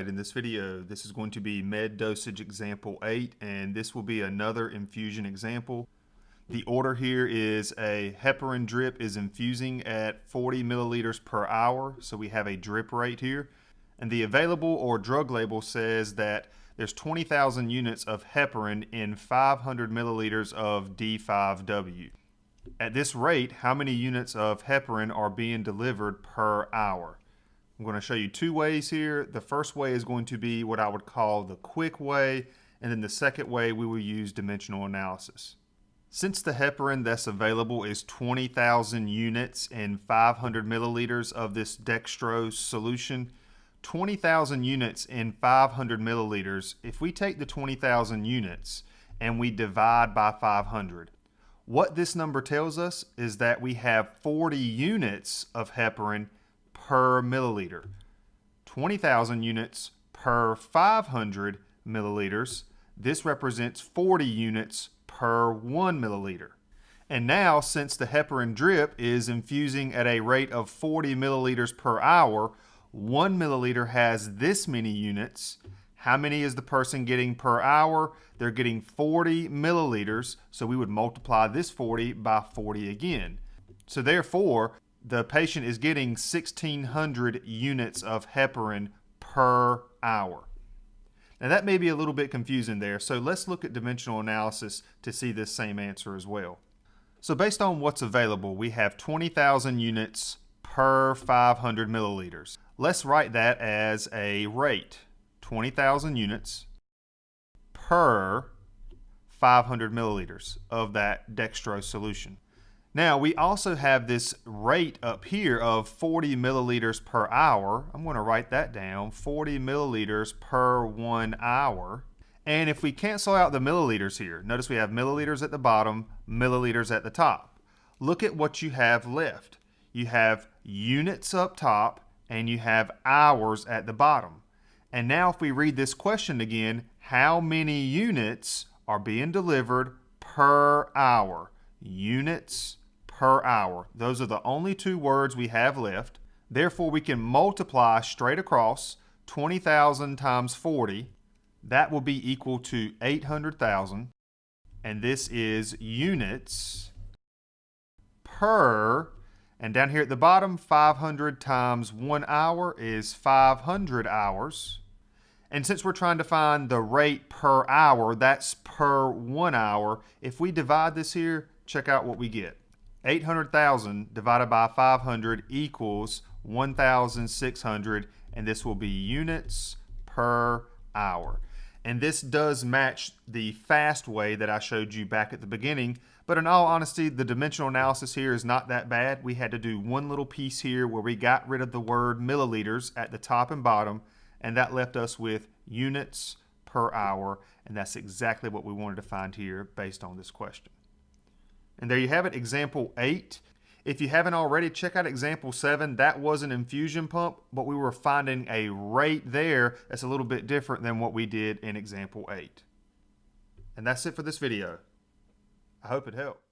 Alright, in this video, this is going to be med dosage example 8, and this will be another infusion example. The order here is a heparin drip is infusing at 40 milliliters per hour, so we have a drip rate here. And the available or drug label says that there's 20,000 units of heparin in 500 milliliters of D5W. At this rate, how many units of heparin are being delivered per hour? I'm going to show you two ways here. The first way is going to be what I would call the quick way, and then the second way we will use dimensional analysis. Since the heparin that's available is 20,000 units in 500 milliliters of this dextrose solution, 20,000 units in 500 milliliters, if we take the 20,000 units and we divide by 500, what this number tells us is that we have 40 units of heparin per milliliter. 20,000 units per 500 milliliters. This represents 40 units per 1 milliliter. And now, since the heparin drip is infusing at a rate of 40 milliliters per hour, 1 milliliter has this many units. How many is the person getting per hour? They're getting 40 milliliters, so we would multiply this 40 by 40 again. So therefore, the patient is getting 1,600 units of heparin per hour. Now that may be a little bit confusing there, so let's look at dimensional analysis to see this same answer as well. So based on what's available, we have 20,000 units per 500 milliliters. Let's write that as a rate. 20,000 units per 500 milliliters of that dextrose solution. Now we also have this rate up here of 40 milliliters per hour. I'm going to write that down, 40 milliliters per 1 hour. And if we cancel out the milliliters here, notice we have milliliters at the bottom, milliliters at the top. Look at what you have left. You have units up top and you have hours at the bottom. And now if we read this question again, how many units are being delivered per hour? Units per hour. Those are the only two words we have left. Therefore, we can multiply straight across 20,000 times 40. That will be equal to 800,000. And this is units per, and down here at the bottom, 500 times 1 hour is 500 hours. And since we're trying to find the rate per hour, that's per 1 hour. If we divide this here, check out what we get. 800,000 divided by 500 equals 1,600, and this will be units per hour. And this does match the fast way that I showed you back at the beginning, but in all honesty, the dimensional analysis here is not that bad. We had to do one little piece here where we got rid of the word milliliters at the top and bottom, and that left us with units per hour, and that's exactly what we wanted to find here based on this question. And there you have it, example 8. If you haven't already, check out example 7. That was an infusion pump, but we were finding a rate there that's a little bit different than what we did in example 8. And that's it for this video. I hope it helped.